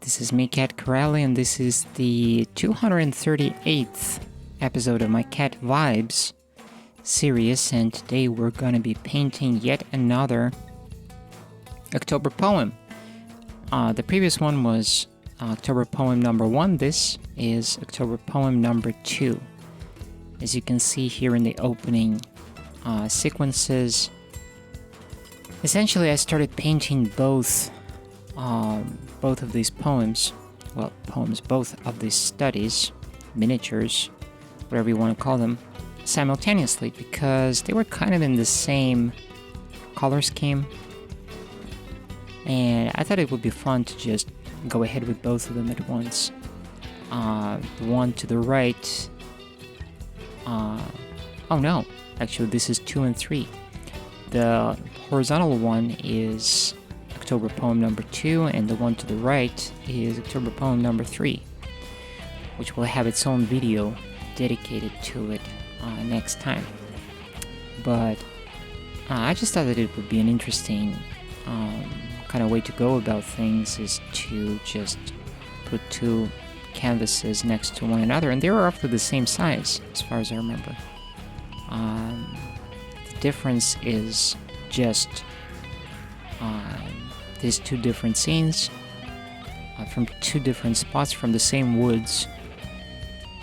This is me, CatCorelli, and this is the 238th episode of my Cat Vibes series, and today we're gonna be painting yet another October poem. The previous one was October poem number 1. This is October poem number 2. As you can see here in the opening sequences, essentially I started painting both of these poems, both of these studies, miniatures, whatever you want to call them, simultaneously because they were kind of in the same color scheme, and I thought it would be fun to just go ahead with both of them at once. The one to the right, oh no, actually this is 2 and 3. The horizontal one is October poem number 2, and the one to the right is October poem number 3, which will have its own video dedicated to it next time. But I just thought that it would be an interesting kind of way to go about things, is to just put two canvases next to one another, and they were roughly the same size as far as I remember. The difference is just these two different scenes from two different spots from the same woods.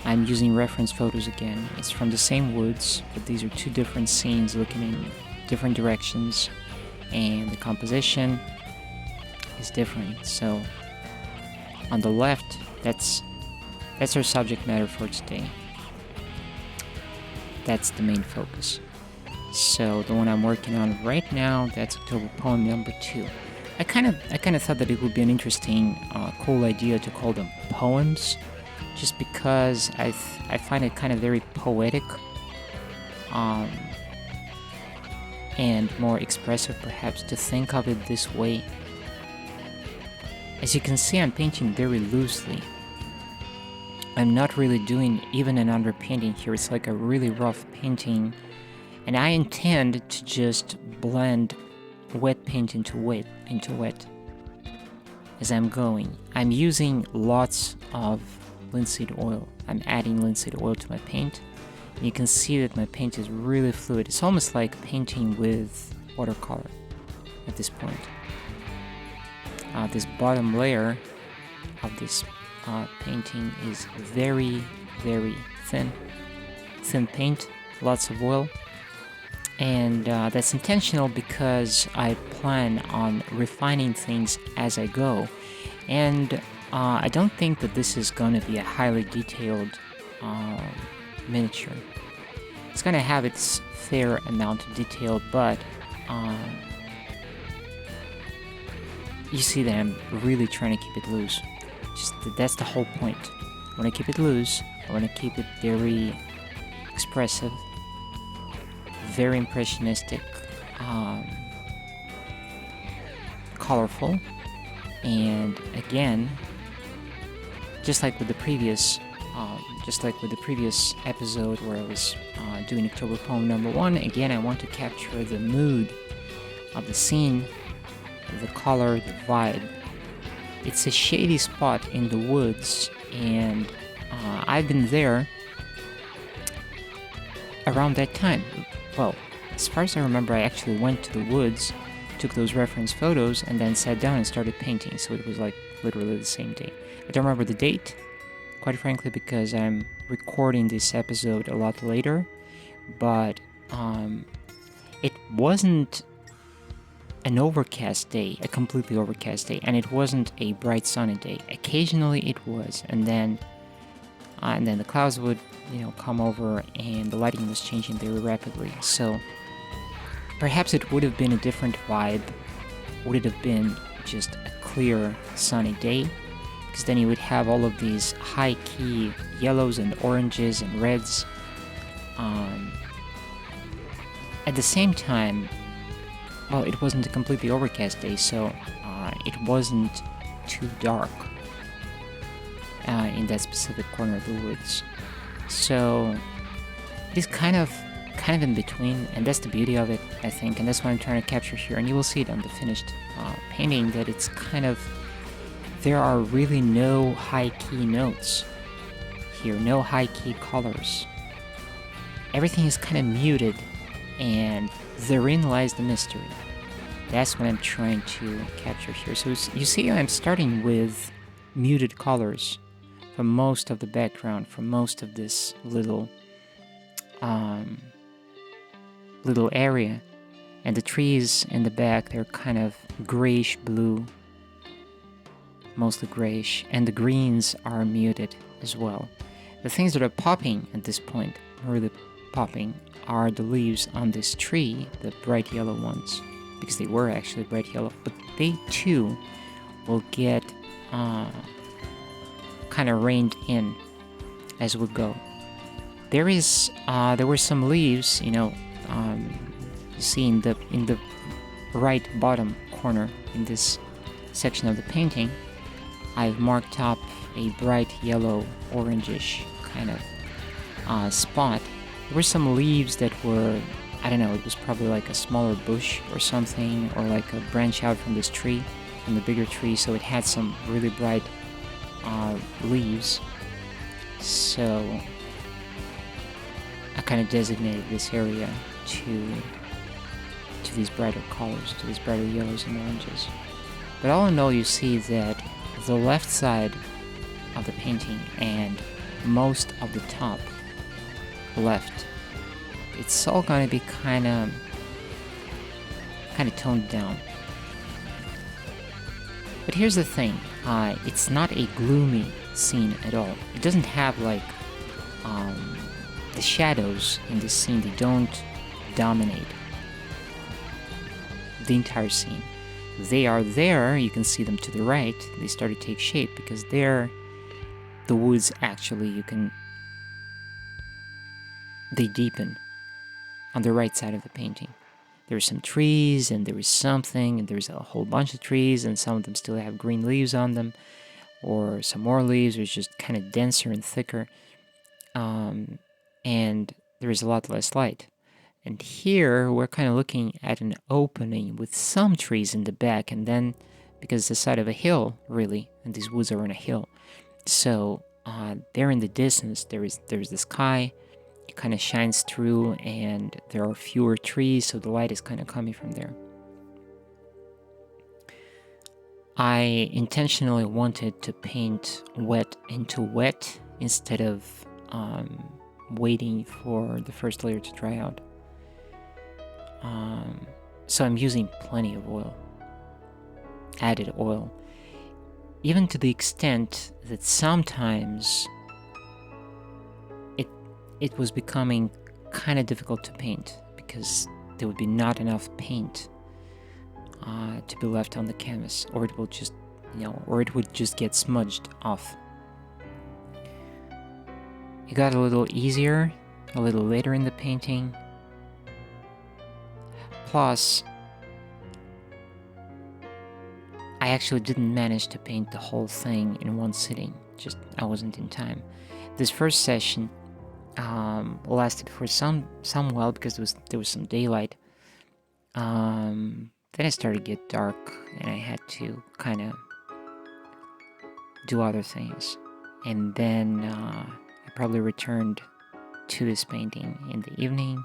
I'm using reference photos again. It's from the same woods, but these are two different scenes looking in different directions, and the composition is different. So on the left, that's our subject matter for today. That's the main focus. So the one I'm working on right now, that's October poem number 2. I kind of thought that it would be an interesting, cool idea to call them poems, just because I find it kind of very poetic, and more expressive perhaps to think of it this way. As you can see, I'm painting very loosely. I'm not really doing even an underpainting here. It's like a really rough painting, and I intend to just blend wet paint into wet as I'm going. I'm using lots of linseed oil. I'm adding linseed oil to my paint. And you can see that my paint is really fluid. It's almost like painting with watercolor at this point. This bottom layer of this painting is very, very thin paint, lots of oil. And that's intentional because I plan on refining things as I go. And I don't think that this is going to be a highly detailed miniature. It's going to have its fair amount of detail, but you see that I'm really trying to keep it loose. That's the whole point. I want to keep it loose. I want to keep it very expressive, very impressionistic, colorful, and again, just like with the previous episode where I was doing October poem number 1, again I want to capture the mood of the scene, the color, the vibe. It's a shady spot in the woods, and I've been there around that time. Well, as far as I remember, I actually went to the woods, took those reference photos, and then sat down and started painting, so it was like literally the same day. I don't remember the date, quite frankly, because I'm recording this episode a lot later, but it wasn't an overcast day, a completely overcast day, and it wasn't a bright sunny day. Occasionally it was, and then the clouds would, come over, and the lighting was changing very rapidly. So perhaps it would have been a different vibe. Would it have been just a clear, sunny day? Because then you would have all of these high-key yellows and oranges and reds. At the same time, well, it wasn't a completely overcast day, so it wasn't too dark in that specific corner of the woods. So it is kind of in between, and that's the beauty of it, I think, and that's what I'm trying to capture here. And you will see it on the finished painting that it's kind of there are really no high-key notes here, no high-key colors. Everything is kind of muted, and therein lies the mystery. That's what I'm trying to capture here. So you see I'm starting with muted colors for most of the background, for most of this little area. And the trees in the back, they're kind of grayish blue, mostly grayish, and the greens are muted as well. The things that are popping at this point, really popping, are the leaves on this tree, the bright yellow ones, because they were actually bright yellow, but they too will get kind of reined in as we go. There were some leaves, you see in the right bottom corner in this section of the painting, I've marked up a bright yellow, orangish kind of spot. There were some leaves that were, I don't know, it was probably like a smaller bush or something, or like a branch out from this tree, from the bigger tree, so it had some really bright leaves. So I kind of designated this area to these brighter colors, to these brighter yellows and oranges. But all in all, you see that the left side of the painting and most of the top left, it's all going to be kind of toned down. But here's the thing, it's not a gloomy scene at all. It doesn't have like the shadows in this scene, they don't dominate the entire scene. They are there, you can see them to the right, they start to take shape because they're the woods actually, they deepen on the right side of the painting. There's some trees and there is something, and there's a whole bunch of trees, and some of them still have green leaves on them, or some more leaves, or it's just kind of denser and thicker, and there is a lot less light. And here we're kind of looking at an opening with some trees in the back, and then because it's the side of a hill, really, and these woods are on a hill, so there in the distance there's the sky. It kind of shines through, and there are fewer trees, so the light is kind of coming from there. I intentionally wanted to paint wet into wet instead of waiting for the first layer to dry out. So I'm using plenty of oil, added oil, even to the extent that sometimes it was becoming kind of difficult to paint because there would be not enough paint to be left on the canvas, or it will just, or it would just get smudged off. It got a little easier a little later in the painting. Plus, I actually didn't manage to paint the whole thing in one sitting, just I wasn't in time. This first session lasted for some while because there was some daylight. Then it started to get dark, and I had to kind of do other things. And then I probably returned to this painting in the evening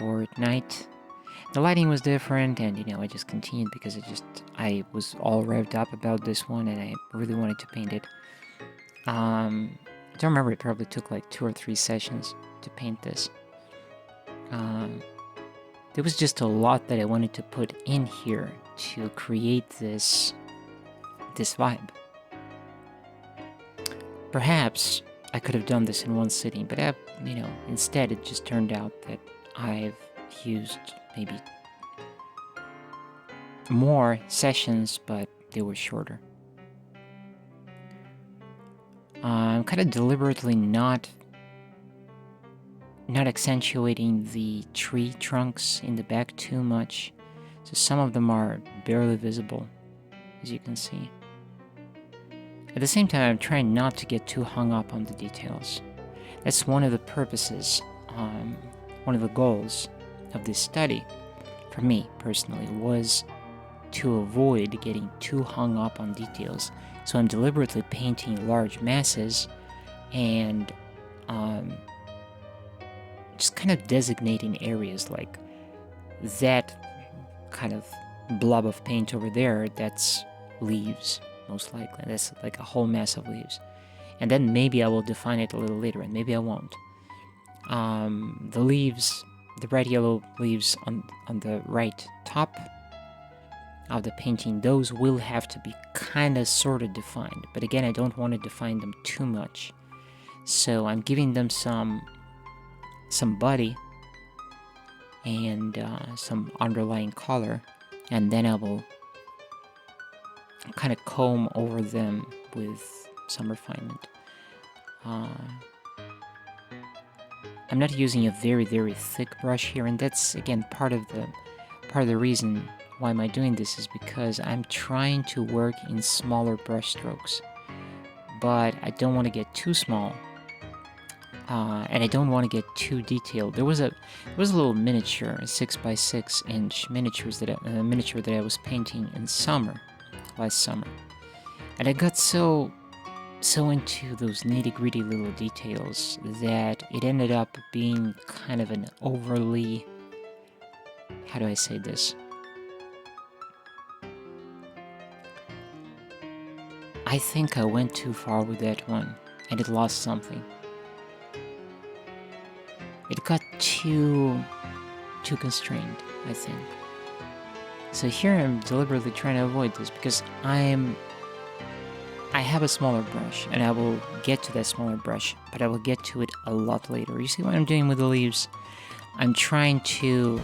or at night. The lighting was different, and I just continued because I was all revved up about this one, and I really wanted to paint it. I don't remember, it probably took like 2 or 3 sessions to paint this. There was just a lot that I wanted to put in here to create this vibe. Perhaps I could have done this in one sitting, but instead it just turned out that I've used maybe more sessions, but they were shorter. I'm kind of deliberately not accentuating the tree trunks in the back too much, so some of them are barely visible, as you can see. At the same time, I'm trying not to get too hung up on the details. That's one of the purposes, one of the goals of this study, for me personally, was to avoid getting too hung up on details. So I'm deliberately painting large masses and just kind of designating areas, like that kind of blob of paint over there, that's leaves, most likely. That's like a whole mass of leaves. And then maybe I will define it a little later, and maybe I won't. The leaves, the bright yellow leaves on the right top of the painting, those will have to be kind of sort of defined. But again, I don't want to define them too much. So I'm giving them some body and some underlying color, and then I will kind of comb over them with some refinement. I'm not using a very, very thick brush here, and that's again part of the reason why am I doing this is because I'm trying to work in smaller brush strokes, but I don't want to get too small, and I don't want to get too detailed. There was a little miniature, a 6x6 inch miniature that I was painting in last summer, and I got so into those nitty-gritty little details that it ended up being kind of an overly, how do I say this? I think I went too far with that one, and it lost something. It got too constrained, I think. So here I'm deliberately trying to avoid this because I have a smaller brush, and I will get to that smaller brush, but I will get to it a lot later. You see what I'm doing with the leaves? I'm trying to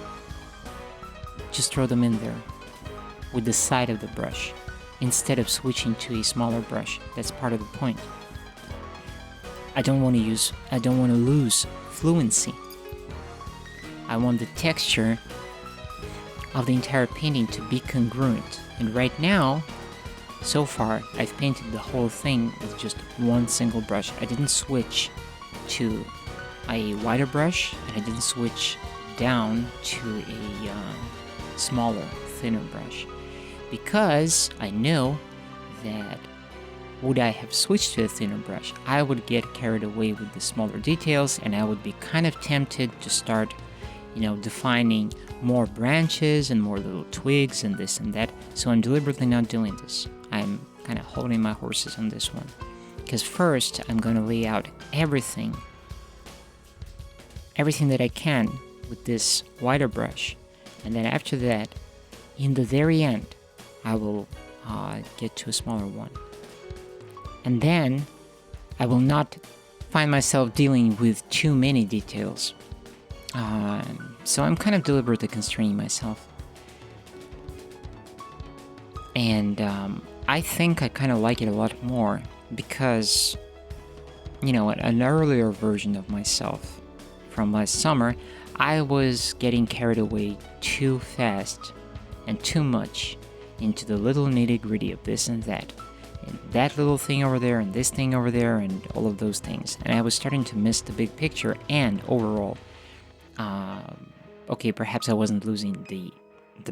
just throw them in there with the side of the brush instead of switching to a smaller brush. That's part of the point. I don't want to lose fluency. I want the texture of the entire painting to be congruent. And right now, so far, I've painted the whole thing with just one single brush. I didn't switch to a wider brush, and I didn't switch down to a smaller, thinner brush. Because I know that would I have switched to a thinner brush, I would get carried away with the smaller details, and I would be kind of tempted to start, defining more branches and more little twigs and this and that. So I'm deliberately not doing this. I'm kind of holding my horses on this one. Because first, I'm going to lay out everything that I can with this wider brush. And then after that, in the very end, I will get to a smaller one. And then I will not find myself dealing with too many details. So I'm kind of deliberately constraining myself. And I think I kind of like it a lot more because, an earlier version of myself from last summer, I was getting carried away too fast and too much into the little nitty-gritty of this and that little thing over there and this thing over there and all of those things. And I was starting to miss the big picture and overall. Okay, perhaps I wasn't losing the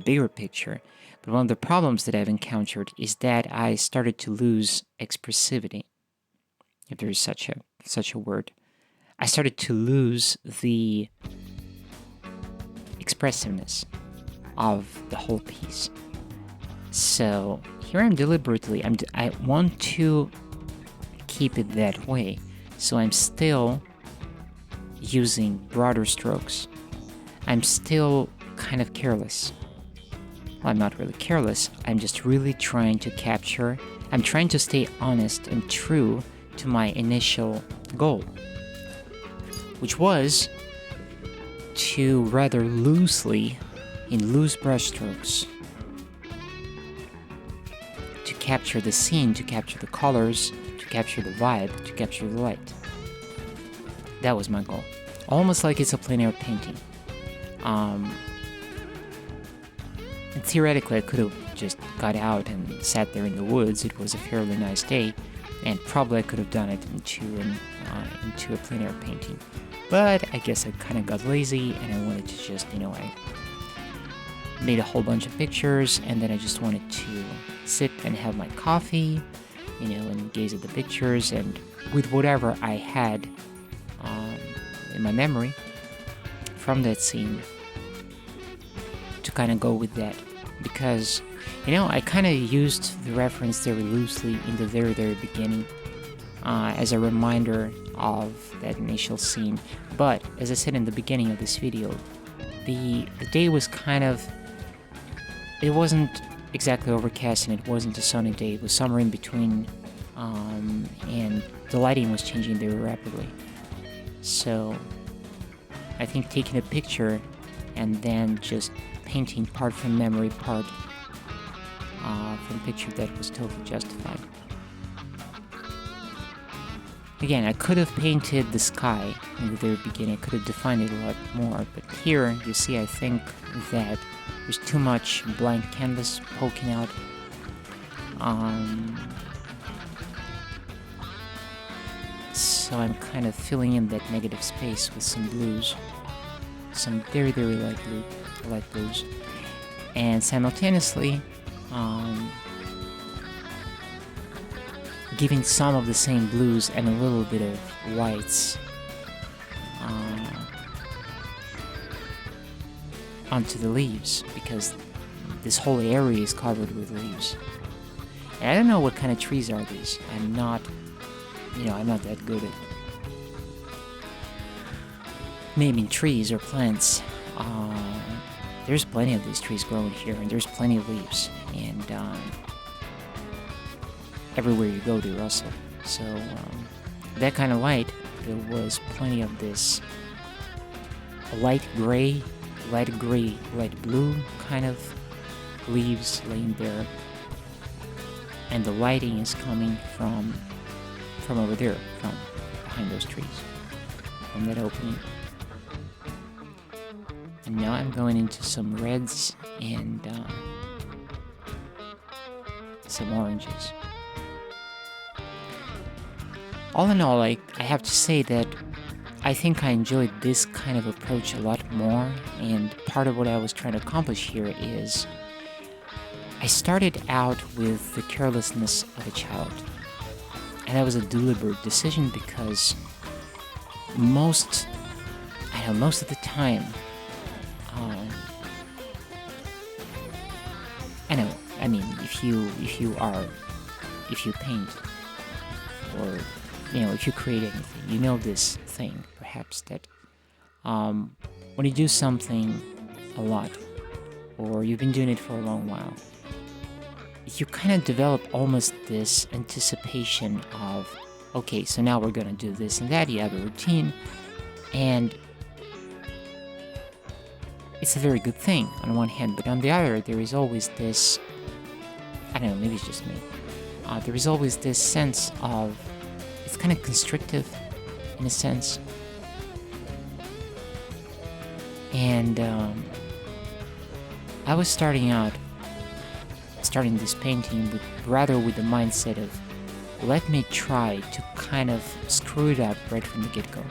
bigger picture, but one of the problems that I've encountered is that I started to lose expressivity, if there is such a word. I started to lose the expressiveness of the whole piece. So here I'm deliberately, I want to keep it that way, so I'm still using broader strokes. I'm still kind of careless. Well, I'm not really careless, I'm just really trying to capture, I'm trying to stay honest and true to my initial goal, which was to rather loosely, in loose brush strokes, to capture the scene, to capture the colors, to capture the vibe, to capture the light. That was my goal. Almost like it's a plein air painting. And theoretically, I could have just got out and sat there in the woods. It was a fairly nice day, and probably I could have done it into a plein air painting. But I guess I kind of got lazy, and I wanted to just, made a whole bunch of pictures, and then I just wanted to sit and have my coffee, and gaze at the pictures, and with whatever I had in my memory from that scene, to kind of go with that. Because, I kind of used the reference very loosely in the very, very beginning as a reminder of that initial scene. But, as I said in the beginning of this video, the day was it wasn't exactly overcast and it wasn't a sunny day. It was somewhere in between, and the lighting was changing very rapidly. So, I think taking a picture and then just painting part from memory, part from picture, that was totally justified. Again, I could have painted the sky in the very beginning. I could have defined it a lot more, but here, you see, I think that there's too much blank canvas poking out. So I'm kind of filling in that negative space with some blues. Some very, very light blues. And simultaneously, giving some of the same blues and a little bit of whites onto the leaves, because this whole area is covered with leaves. And I don't know what kind of trees are these. I'm not that good at naming trees or plants. There's plenty of these trees growing here, and there's plenty of leaves, and everywhere you go they rustle. So that kind of light, there was plenty of this light gray, light blue kind of leaves laying there, and the lighting is coming from over there, from behind those trees, from that opening. And now I'm going into some reds and some oranges. All in all, I have to say that I think I enjoyed this kind of approach a lot more, and part of what I was trying to accomplish here is I started out with the carelessness of a child. And that was a deliberate decision, because most of the time, if you paint, or if you create anything, this thing perhaps, that when you do something a lot, or you've been doing it for a long while, you kind of develop almost this anticipation of, okay, so now we're gonna do this and that. You have a routine, and it's a very good thing on one hand, but on the other, there is always this, I don't know, maybe it's just me, there is always this sense of, it's kind of constrictive in a sense. And I was starting this painting with the mindset of, let me try to kind of screw it up right from the get-go.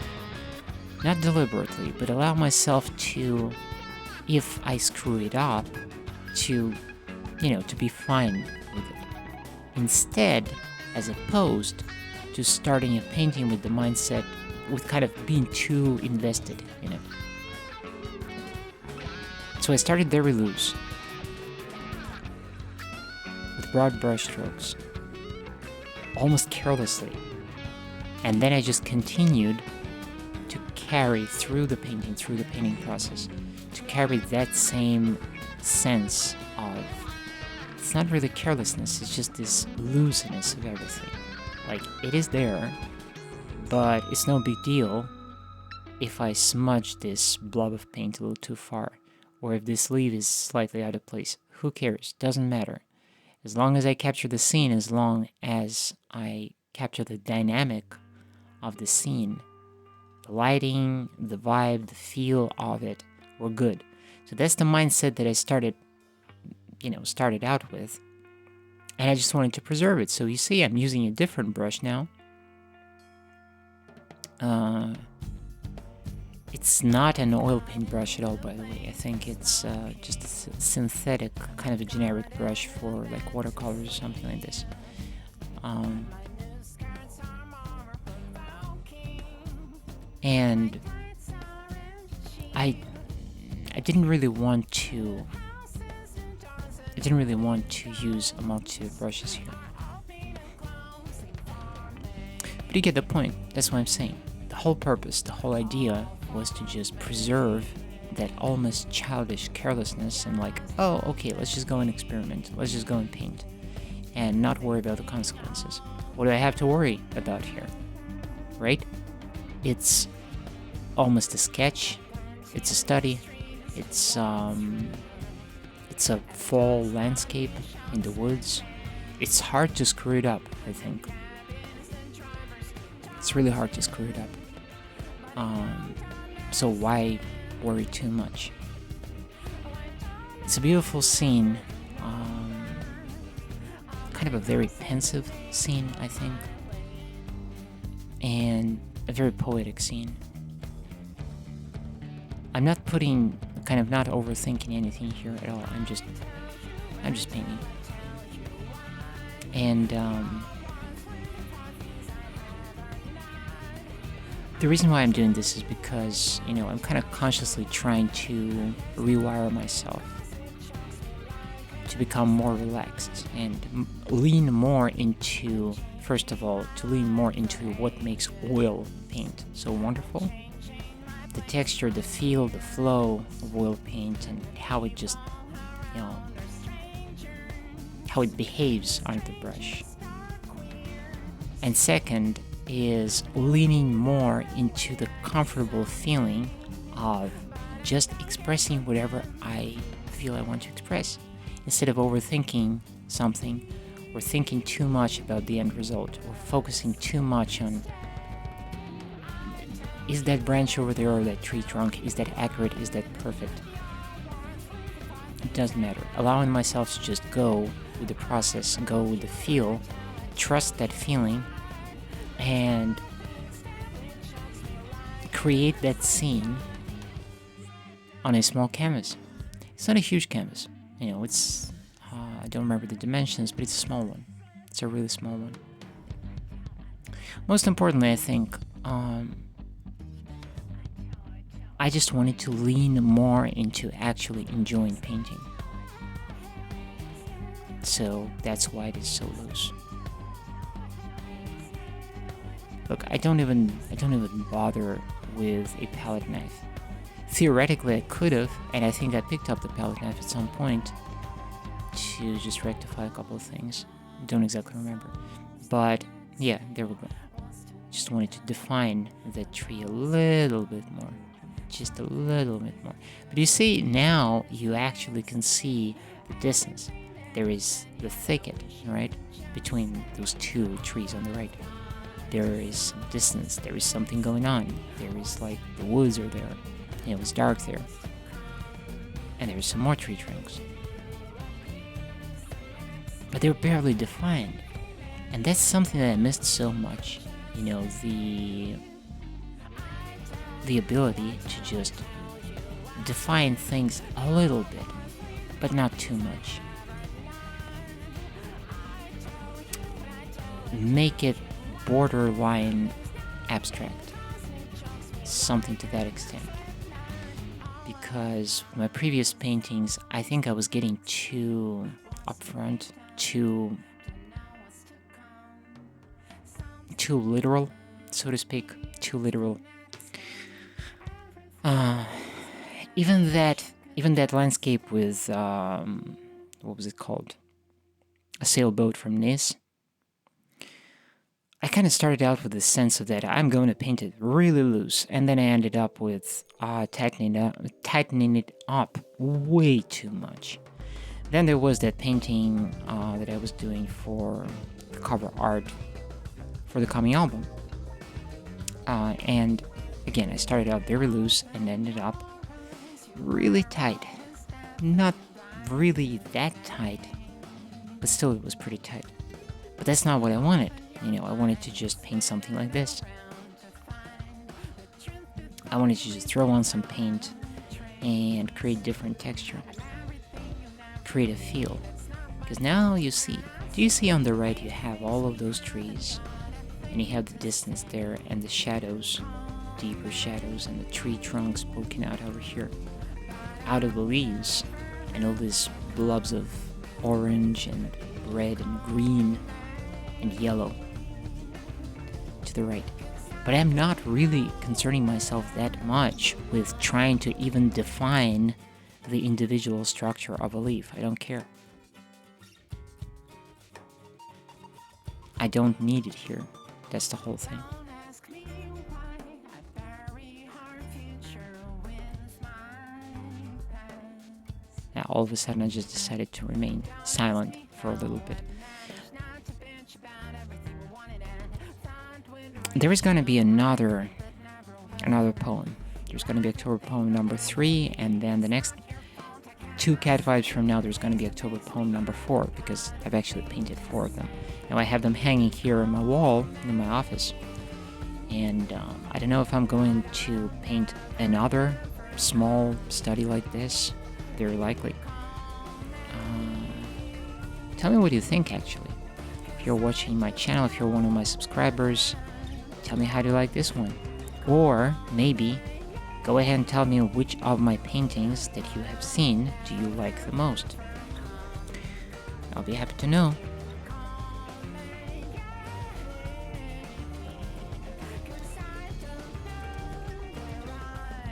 Not deliberately, but allow myself to, if I screw it up, to be fine with it. Instead, as opposed to starting a painting with the mindset, with kind of being too invested in it. So I started very loose, with broad brush strokes, almost carelessly. And then I just continued to carry through the painting process, to carry that same sense of, it's not really carelessness, it's just this looseness of everything. Like, it is there, but it's no big deal if I smudge this blob of paint a little too far, or if this leaf is slightly out of place. Who cares? Doesn't matter. As long as I capture the scene, as long as I capture the dynamic of the scene, the lighting, the vibe, the feel of it, we're good. So that's the mindset that I started out with. And I just wanted to preserve it. So you see, I'm using a different brush now. It's not an oil paint brush at all, by the way. I think it's just a synthetic, kind of a generic brush for like watercolors or something like this. And I didn't really want to use a multitude of brushes here. But you get the point. That's what I'm saying. The whole purpose, the whole idea was to just preserve that almost childish carelessness and like, oh, okay, let's just go and experiment. Let's just go and paint and not worry about the consequences. What do I have to worry about here? Right? It's almost a sketch. It's a study. It's a fall landscape in the woods. It's hard to screw it up, I think. It's really hard to screw it up. So why worry too much? It's a beautiful scene. Kind of a very pensive scene, I think. And a very poetic scene. I'm not overthinking anything here at all. I'm just painting. And the reason why I'm doing this is because, I'm kind of consciously trying to rewire myself to become more relaxed and lean more into, first of all, what makes oil paint so wonderful. The texture, the feel, the flow of oil paint, and how it just, how it behaves on the brush. And second is leaning more into the comfortable feeling of just expressing whatever I feel I want to express, instead of overthinking something or thinking too much about the end result or focusing too much on, is that branch over there or that tree trunk, is that accurate, is that perfect? It doesn't matter. Allowing myself to just go with the process, go with the feel, trust that feeling, and create that scene on a small canvas. It's not a huge canvas. It's, I don't remember the dimensions, but it's a small one. It's a really small one. Most importantly, I think, I just wanted to lean more into actually enjoying painting. So that's why it is so loose. Look, I don't even bother with a palette knife. Theoretically, I could have, and I think I picked up the palette knife at some point to just rectify a couple of things. Don't exactly remember. But yeah, there we go. Just wanted to define the tree a little bit more. Just a little bit more. But you see, now you actually can see the distance. There is the thicket, right, between those two trees on the right. There is some distance. There is something going on. There is like the woods are there. It's dark there. And there's some more tree trunks. But they're barely defined. And that's something that I missed so much. The ability to just define things a little bit, but not too much. Make it borderline abstract. Something to that extent. Because my previous paintings, I think I was getting too upfront, too literal, so to speak. Too literal. Even that landscape with what was it called? A sailboat from Nice. I kind of started out with the sense of that I'm going to paint it really loose, and then I ended up with tightening it up way too much. Then there was that painting that I was doing for the cover art for the coming album, and again, I started out very loose and ended up really tight. Not really that tight, but still it was pretty tight. But that's not what I wanted. I wanted to just paint something like this. I wanted to just throw on some paint and create different texture, create a feel. Because now you see, do you see on the right you have all of those trees, and you have the distance there and the shadows, deeper shadows, and the tree trunks poking out over here, out of the leaves, and all these blobs of orange and red and green and yellow to the right. But I'm not really concerning myself that much with trying to even define the individual structure of a leaf. I don't care. I don't need it here. That's the whole thing. Now all of a sudden I just decided to remain silent for a little bit. There is going to be another poem. There's going to be October poem number 3, and then the next 2 cat vibes from now there's going to be October poem number 4, because I've actually painted 4 of them. Now I have them hanging here on my wall in my office, and I don't know if I'm going to paint another small study like this. Very likely. Tell me what you think, actually. If you're watching my channel, if you're one of my subscribers, tell me how do you like this one. Or maybe go ahead and tell me which of my paintings that you have seen do you like the most. I'll be happy to know.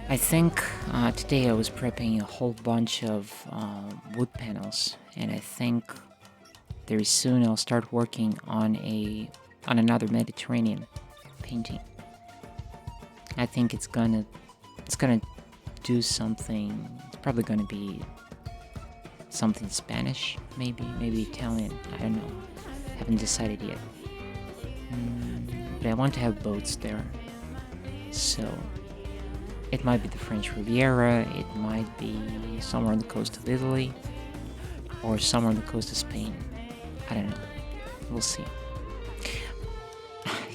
I think today I was prepping a whole bunch of wood panels, and I think very soon I'll start working on another Mediterranean painting. I think it's gonna do something. It's probably gonna be something Spanish, maybe Italian. I don't know. Haven't decided yet. But I want to have boats there, so. It might be the French Riviera, it might be somewhere on the coast of Italy, or somewhere on the coast of Spain. I don't know. We'll see.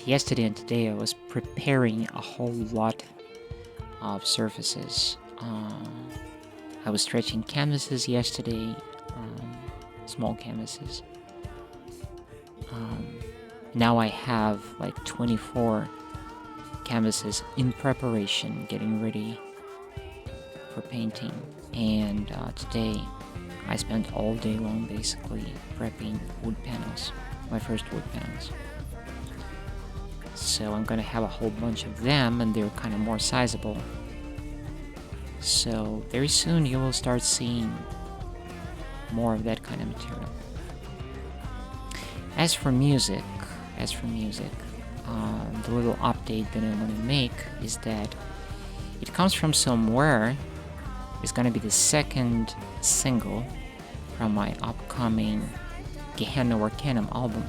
Yesterday and today I was preparing a whole lot of surfaces. I was stretching canvases yesterday, small canvases. Now I have like 24 canvases in preparation, getting ready for painting, and today I spent all day long basically prepping wood panels, my first wood panels. So I'm gonna have a whole bunch of them, and they're kind of more sizable, so very soon you will start seeing more of that kind of material. As for music, the little update that I want to make is that it comes from somewhere. It's going to be the second single from my upcoming Gehenna Arcanum album.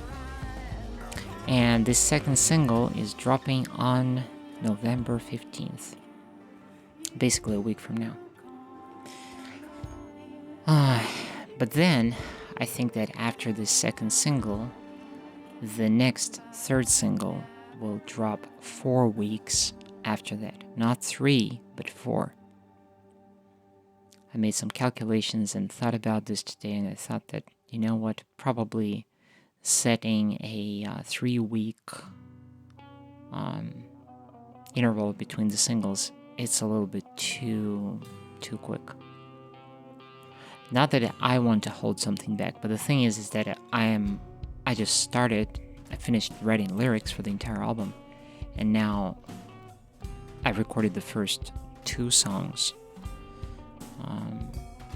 And this second single is dropping on November 15th. Basically a week from now. But then, I think that after this second single, the next third single will drop 4 weeks after that. Not 3, but 4. I made some calculations and thought about this today, and I thought that, you know what, probably setting a 3-week interval between the singles, it's a little bit too quick. Not that I want to hold something back, but the thing is that I finished writing lyrics for the entire album, and now I recorded the first 2 songs,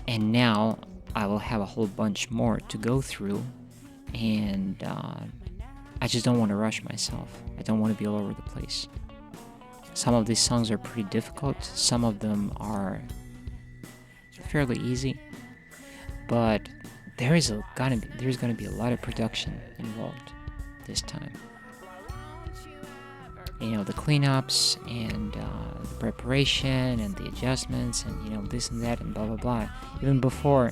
and now I will have a whole bunch more to go through, and I just don't want to rush myself. I don't want to be all over the place. Some of these songs are pretty difficult, some of them are fairly easy, but there's gonna be a lot of production involved this time. You know, the cleanups and the preparation and the adjustments and, you know, this and that and blah blah blah. Even before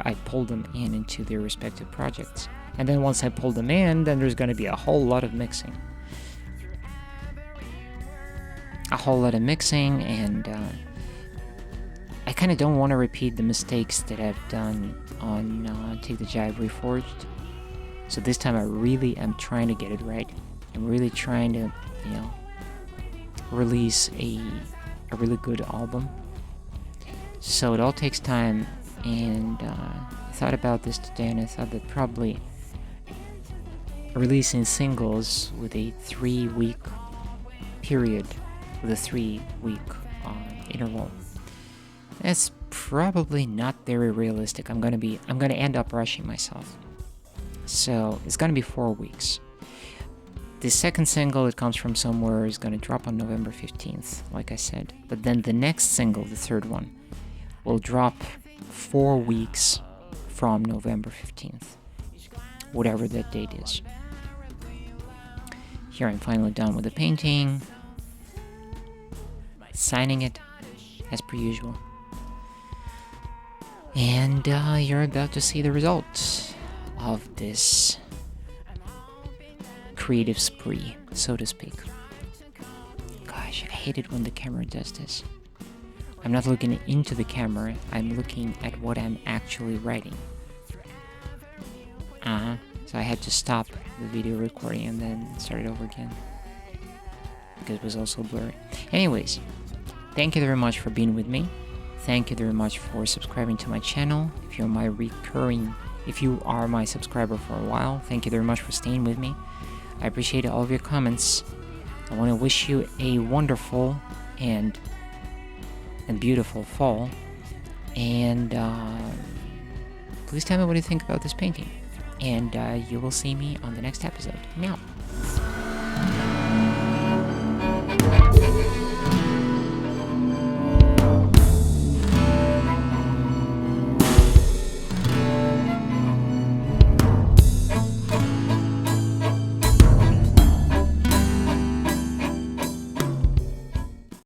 I pull them into their respective projects. And then once I pull them in, then there's going to be a whole lot of mixing. a whole lot of mixing, and I kind of don't want to repeat the mistakes that I've done on Take the Jive Reforged. So this time I really am trying to get it right. I'm really trying to, release a really good album. So it all takes time, and I thought about this today, and I thought that probably releasing singles with a 3-week period, with a 3-week interval, that's probably not very realistic. I'm gonna end up rushing myself. So it's gonna be 4 weeks. The second single, It Comes From Somewhere, is gonna drop on November 15th, like I said. But then the next single, the third one, will drop 4 weeks from November 15th, whatever that date is. Here I'm finally done with the painting, signing it as per usual. And you're about to see the results of this creative spree, so to speak. Gosh, I hate it when the camera does this. I'm not looking into the camera, I'm looking at what I'm actually writing. So I had to stop the video recording and then start it over again, because it was also blurry. Anyways, thank you very much for being with me. Thank you very much for subscribing to my channel. If you are my subscriber for a while, thank you very much for staying with me. I appreciate all of your comments. I want to wish you a wonderful and beautiful fall. And please tell me what you think about this painting. And you will see me on the next episode. Meow.